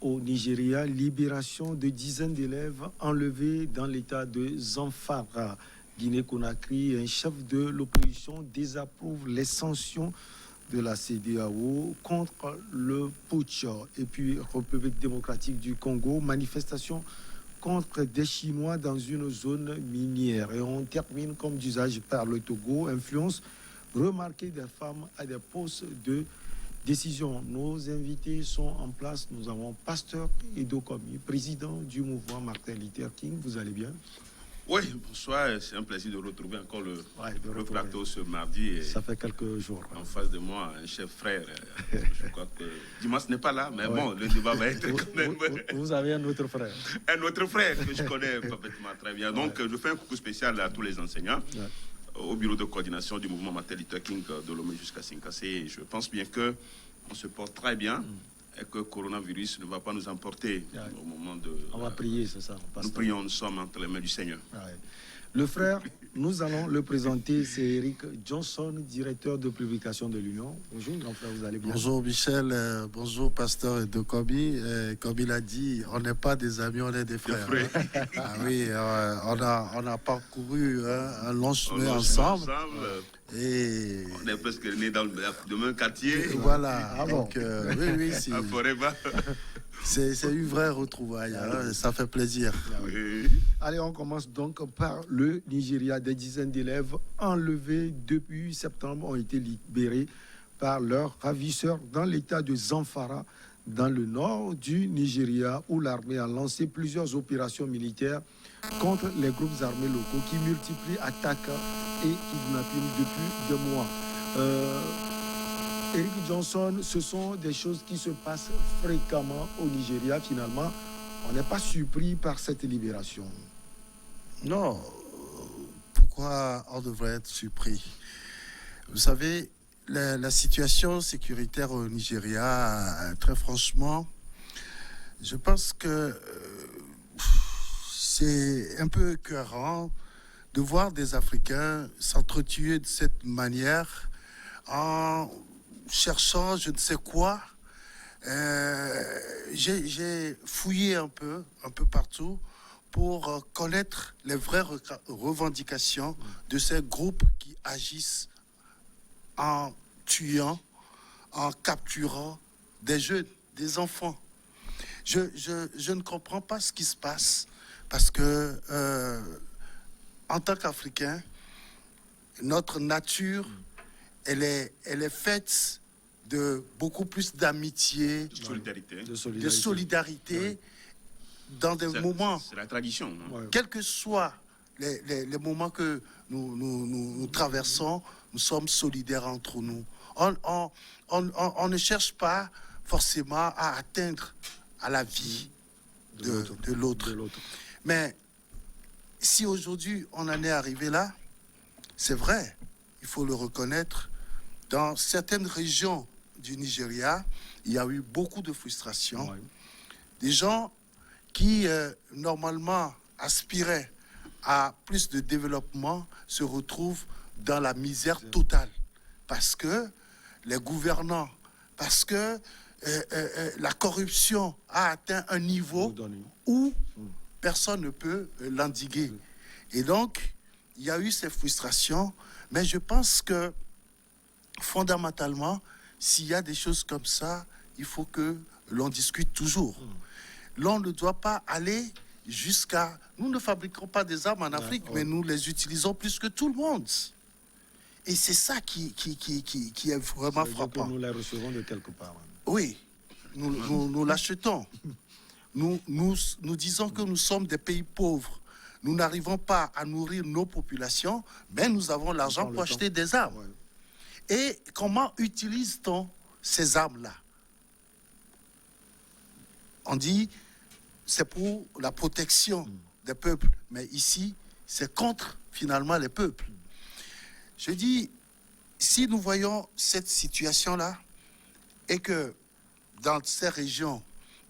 au Nigeria, libération de dizaines d'élèves enlevés dans l'état de Zamfara, Guinée-Conakry. Un chef de l'opposition désapprouve les sanctions de la CEDEAO contre le putsch. Et puis, République démocratique du Congo, manifestation contre des Chinois dans une zone minière. Et on termine comme d'usage par le Togo, influence remarquée des femmes à des postes de décision. Nos invités sont en place. Nous avons Pasteur Edo Komi, président du mouvement Martin Luther King. Vous allez bien? Oui, bonsoir. C'est un plaisir de retrouver encore le plateau ce mardi. Et ça fait quelques jours. En face de moi, un chef frère. Je crois que Dimas n'est pas là, mais bon, le débat va être quand même. Vous avez un autre frère. Un autre frère que je connais parfaitement très bien. Donc, je fais un coucou spécial à tous les enseignants. Au bureau de coordination du mouvement Martin Luther King de Lomé jusqu'à Sinkassé. Je pense bien qu'on se porte très bien et que le coronavirus ne va pas nous emporter au moment de... On va prier, c'est ça. Nous prions, nous sommes entre les mains du Seigneur. Le frère, nous allons le présenter, c'est Eric Johnson, directeur de publication de l'Union. Bonjour, grand frère, vous allez bien? Bonjour Michel, bonjour Pasteur de Kobi. Comme il a dit, on n'est pas des amis, on est des frères. Ah oui, on a parcouru un long chemin ensemble. Et on est presque nés dans le même quartier. Voilà, donc oui, c'est une vraie retrouvaille, ça fait plaisir. Allez, on commence donc par le Nigeria. Des dizaines d'élèves enlevés depuis septembre ont été libérés par leurs ravisseurs dans l'état de Zamfara, dans le nord du Nigeria, où l'armée a lancé plusieurs opérations militaires contre les groupes armés locaux qui multiplient attaques et kidnappings depuis 2 mois. Eric Johnson, ce sont des choses qui se passent fréquemment au Nigeria. Finalement, on n'est pas surpris par cette libération. Non, pourquoi on devrait être surpris? Vous savez, la situation sécuritaire au Nigeria, très franchement, je pense que c'est un peu écœurant de voir des Africains s'entretuer de cette manière en cherchant je ne sais quoi. J'ai fouillé un peu partout pour connaître les vraies revendications de ces groupes qui agissent en tuant, en capturant des jeunes, des enfants. Je ne comprends pas ce qui se passe parce que en tant qu'Africains, notre nature, elle est faite de beaucoup plus d'amitié, de solidarité dans des moments. C'est la tradition. Quels que soient les moments que nous traversons, nous sommes solidaires entre nous. On ne cherche pas forcément à atteindre à la vie de l'autre. Mais si aujourd'hui on en est arrivé là, c'est vrai, il faut le reconnaître, dans certaines régions du Nigeria, il y a eu beaucoup de frustration. Des gens qui, normalement, aspiraient à plus de développement se retrouvent dans la misère totale. Parce que les gouvernants, parce que la corruption a atteint un niveau où personne ne peut l'endiguer. Et donc, il y a eu ces frustrations, mais je pense que, fondamentalement, s'il y a des choses comme ça, il faut que l'on discute toujours. L'on ne doit pas aller jusqu'à... Nous ne fabriquons pas des armes en Afrique, mais nous les utilisons plus que tout le monde. Et c'est ça qui est vraiment frappant. Nous les recevons de quelque part. Oui, nous l'achetons. Nous disons que nous sommes des pays pauvres. Nous n'arrivons pas à nourrir nos populations, mais nous avons l'argent pour acheter des armes. Et comment utilise-t-on ces armes-là? On dit c'est pour la protection des peuples, mais ici, c'est contre finalement les peuples. Je dis, si nous voyons cette situation-là et que dans ces régions,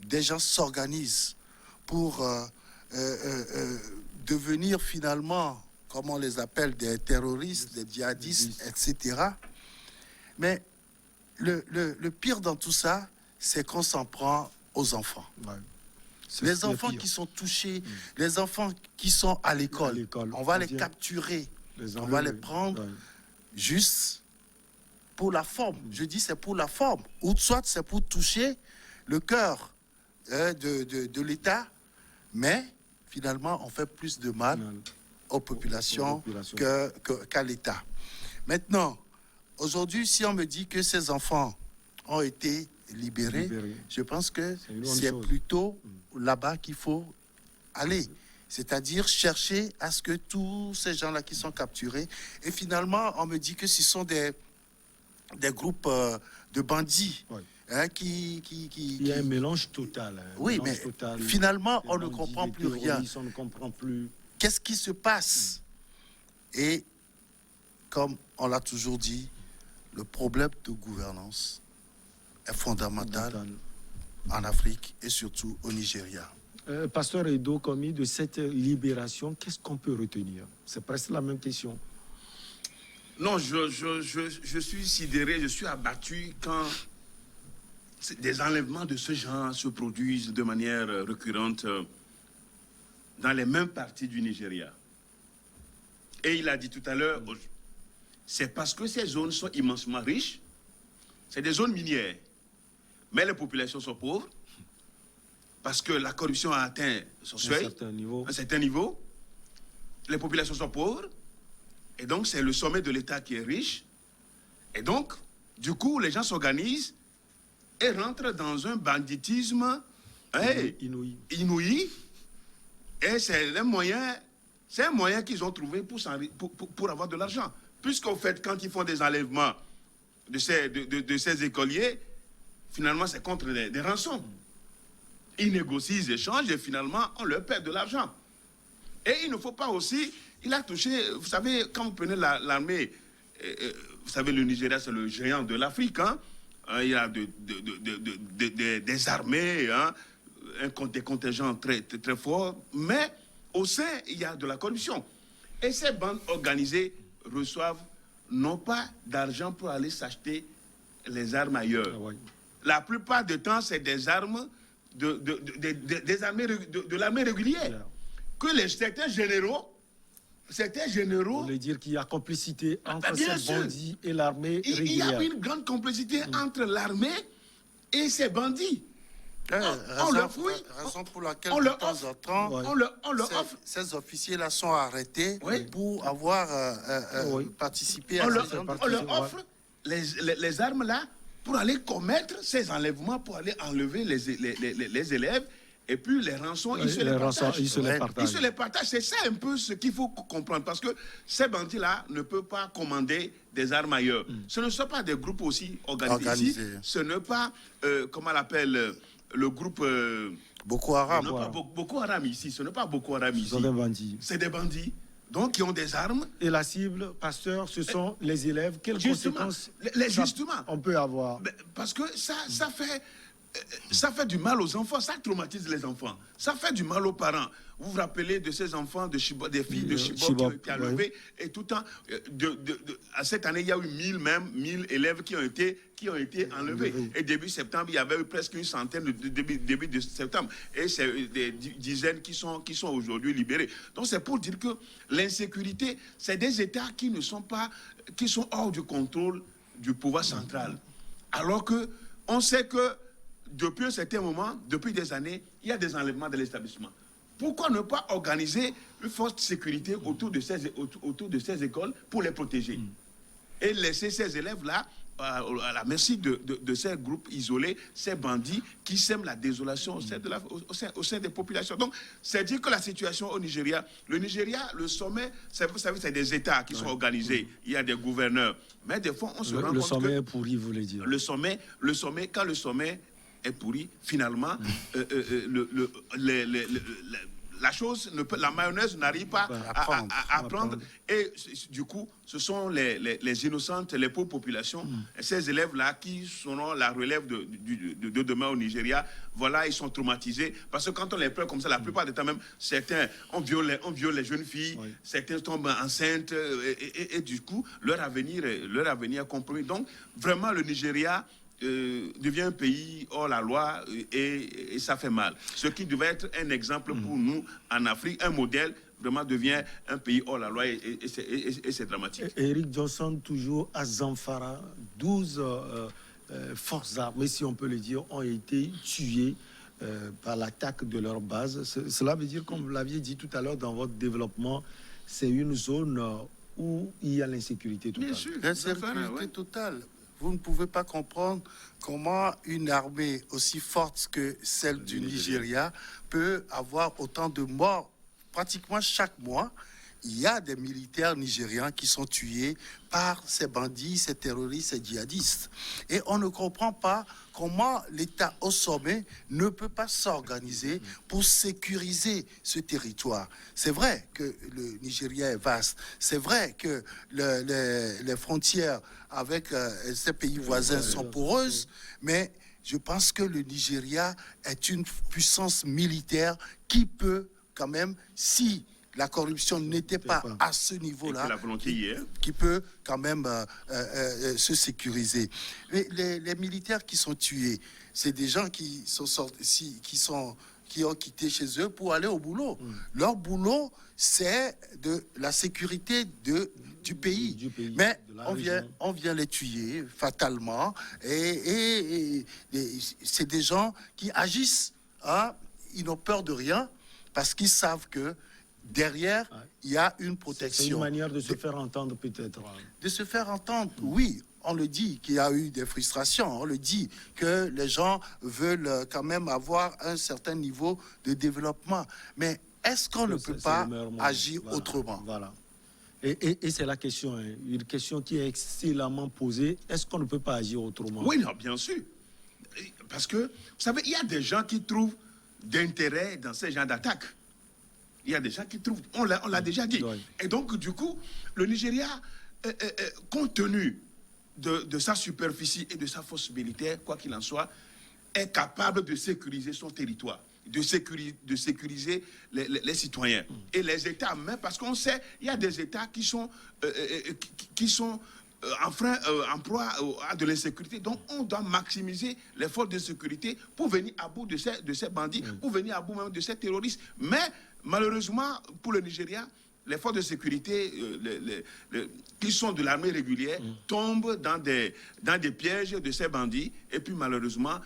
des gens s'organisent pour devenir finalement, comme on les appelle, des terroristes, des djihadistes, etc. Mais le pire dans tout ça, c'est qu'on s'en prend aux enfants. Ouais. Les enfants qui sont touchés, les enfants qui sont à l'école, on va les capturer, on va les prendre juste pour la forme. Je dis c'est pour la forme, ou soit c'est pour toucher le cœur de l'État, mais finalement on fait plus de mal aux populations qu'à l'État. Maintenant, aujourd'hui, si on me dit que ces enfants ont été libérés, je pense que c'est plutôt là-bas qu'il faut aller. C'est-à-dire chercher à ce que tous ces gens-là qui sont capturés, et finalement, on me dit que ce sont des groupes de bandits. Il y a un mélange total. Oui, mais finalement, on ne comprend plus rien. On ne comprend plus. Qu'est-ce qui se passe? Et comme on l'a toujours dit, le problème de gouvernance est fondamental en Afrique et surtout au Nigeria. Pasteur Edo, commis de cette libération, qu'est-ce qu'on peut retenir? C'est presque la même question. Non, je suis sidéré, je suis abattu quand des enlèvements de ce genre se produisent de manière récurrente dans les mêmes parties du Nigeria. Et il a dit tout à l'heure, c'est parce que ces zones sont immensément riches, c'est des zones minières, mais les populations sont pauvres, parce que la corruption a atteint son seuil, un certain niveau, les populations sont pauvres, et donc c'est le sommet de l'État qui est riche, et donc, du coup, les gens s'organisent et rentrent dans un banditisme inouï, et c'est un moyen qu'ils ont trouvé pour avoir de l'argent. Puisqu'au fait, quand ils font des enlèvements de ces écoliers, finalement, c'est contre des rançons. Ils négocient, ils échangent, et finalement, on leur perd de l'argent. Et il ne faut pas aussi... Il a touché... Vous savez, quand vous prenez l'armée... vous savez, le Nigeria, c'est le géant de l'Afrique. Hein? Il y a des armées, hein? Des contingents très, très forts. Mais au sein, il y a de la corruption. Et ces bandes organisées reçoivent non pas d'argent pour aller s'acheter les armes ailleurs. La plupart du temps, c'est des armes de l'armée régulière. Que certains généraux... On veut dire qu'il y a complicité entre ces bandits et l'armée régulière. Il y a une grande complicité entre l'armée et ces bandits. On leur fouille. Raison pour laquelle, de temps en temps, on leur offre. Ces officiers-là sont arrêtés pour avoir participé à on leur offre les armes là pour aller commettre ces enlèvements, pour aller enlever les élèves. Et puis les rançons, ils se les partagent. C'est ça un peu ce qu'il faut comprendre. Parce que ces bandits-là ne peuvent pas commander des armes ailleurs. Ce ne sont pas des groupes aussi organisés. Ici. Ce n'est pas, comment on l'appelle, le groupe... Boko Haram. Boko Haram ici. Ce n'est pas Boko Haram ici. Ce sont des bandits. C'est des bandits. Donc, qui ont des armes. Et la cible, pasteur, ce sont les élèves. Quelles conséquences on peut avoir? Parce que ça fait du mal aux enfants, ça traumatise les enfants. Ça fait du mal aux parents. Vous vous rappelez de ces enfants, des filles de Chibok qui ont été enlevées. Et tout le temps, à cette année, il y a eu 1000 élèves qui ont été enlevés. Et début septembre, il y avait eu presque une centaine début de septembre. Et c'est des dizaines qui sont aujourd'hui libérés. Donc c'est pour dire que l'insécurité, c'est des États qui sont hors du contrôle du pouvoir central. Alors que on sait que depuis un certain moment, depuis des années, il y a des enlèvements de l'établissement. Pourquoi ne pas organiser une force de sécurité autour de ces écoles pour les protéger et laisser ces élèves-là à la merci de ces groupes isolés, ces bandits qui sèment la désolation au sein des populations. Donc, c'est dire que la situation au Nigeria, le sommet, vous savez, c'est des États qui sont organisés. Il y a des gouverneurs. Mais des fois, on se rend compte que... Le sommet est pourri, vous voulez dire. Le sommet, quand le sommet est pourri, finalement, la mayonnaise n'arrive pas à prendre. Et du coup, ce sont les innocentes, les pauvres populations, ces élèves-là qui seront la relève de demain au Nigeria. Voilà, ils sont traumatisés. Parce que quand on les prend comme ça, la plupart du temps même, certains, on viole les jeunes filles, certains tombent enceintes, et du coup, leur avenir est compromis. Donc, vraiment, le Nigeria devient un pays hors la loi et ça fait mal. Ce qui devait être un exemple pour nous en Afrique, un modèle, vraiment devient un pays hors la loi et c'est dramatique. Eric Johnson, toujours à Zamfara, 12 forces armées, si on peut le dire, ont été tuées par l'attaque de leur base. Cela veut dire, comme vous l'aviez dit tout à l'heure dans votre développement, c'est une zone où il y a l'insécurité totale. Bien sûr, l'insécurité totale. Vous ne pouvez pas comprendre comment une armée aussi forte que celle du Nigeria peut avoir autant de morts. Pratiquement chaque mois, il y a des militaires nigérians qui sont tués par ces bandits, ces terroristes, ces djihadistes. Et on ne comprend pas comment l'État au sommet ne peut pas s'organiser pour sécuriser ce territoire. C'est vrai que le Nigeria est vaste. C'est vrai que les frontières avec ces pays voisins sont poreuses, mais je pense que le Nigeria est une puissance militaire qui peut quand même, si la corruption n'était pas à ce niveau-là, qui peut quand même se sécuriser. Les militaires qui sont tués, c'est des gens qui sont sortis, qui ont quitté chez eux pour aller au boulot. Leur boulot, c'est de la sécurité du pays. Mais on vient les tuer fatalement. Et c'est des gens qui agissent, hein, ils n'ont peur de rien parce qu'ils savent que derrière, il y a une protection. C'est une manière de se faire entendre peut-être. De se faire entendre, oui. On le dit qu'il y a eu des frustrations. On le dit que les gens veulent quand même avoir un certain niveau de développement. Mais est-ce qu'on ne peut pas agir autrement? Voilà. Et c'est la question, hein, une question qui est excellemment posée. Est-ce qu'on ne peut pas agir autrement? Oui, non, bien sûr. Parce que, vous savez, il y a des gens qui trouvent d'intérêt dans ces genres d'attaques. Il y a des gens qui trouvent, on l'a déjà dit. Oui. Et donc, du coup, le Nigeria, compte tenu de sa superficie et de sa force militaire, quoi qu'il en soit, est capable de sécuriser son territoire, de sécuriser les citoyens et les États même, parce qu'on sait, il y a des États qui sont en proie à de l'insécurité. Donc, on doit maximiser les forces de sécurité pour venir à bout de ces bandits, pour venir à bout même de ces terroristes. Mais, malheureusement, pour le Nigeria, les forces de sécurité qui sont de l'armée régulière tombent dans des pièges de ces bandits. Et puis, malheureusement,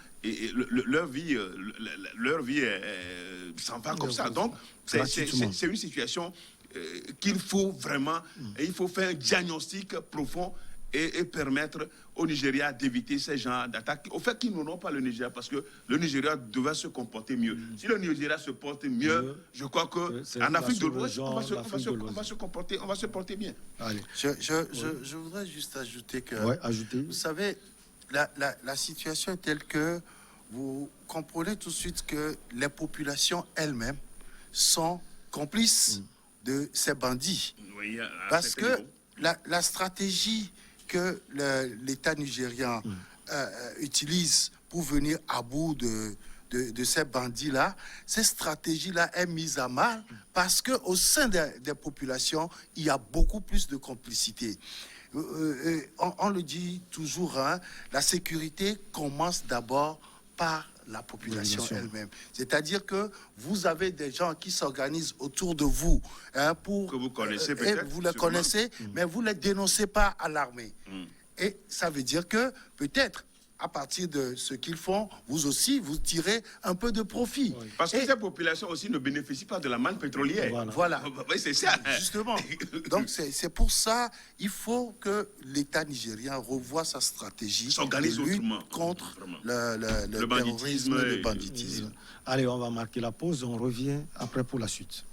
leur vie s'en va comme ça. Donc, c'est une situation qu'il faut vraiment, il faut faire un diagnostic profond et permettre au Nigeria d'éviter ces genres d'attaques. Au fait qu'ils n'auront pas le Nigeria, parce que le Nigeria devait se comporter mieux. Si le Nigeria se porte mieux, je crois qu'en Afrique de l'Ouest, on va se porter bien. Allez. Je voudrais juste ajouter que, vous savez, la situation est telle que vous comprenez tout de suite que les populations elles-mêmes sont complices de ces bandits. Oui, parce que la stratégie que l'État nigérian utilise pour venir à bout de ces bandits-là, cette stratégie-là est mise à mal parce qu'au sein des populations, il y a beaucoup plus de complicité. On le dit toujours, hein, la sécurité commence d'abord par la population elle-même. C'est-à-dire que vous avez des gens qui s'organisent autour de vous, hein, pour que vous connaissez peut-être. Vous les connaissez, mais vous ne les dénoncez pas à l'armée. Et ça veut dire que peut-être, à partir de ce qu'ils font, vous aussi, vous tirez un peu de profit. Oui. Parce que ces populations aussi ne bénéficient pas de la manne pétrolière. Voilà. Oui, c'est ça. Justement. Donc, c'est pour ça, il faut que l'État nigérien revoie sa stratégie de lutte contre le terrorisme et le banditisme. Allez, on va marquer la pause. On revient après pour la suite.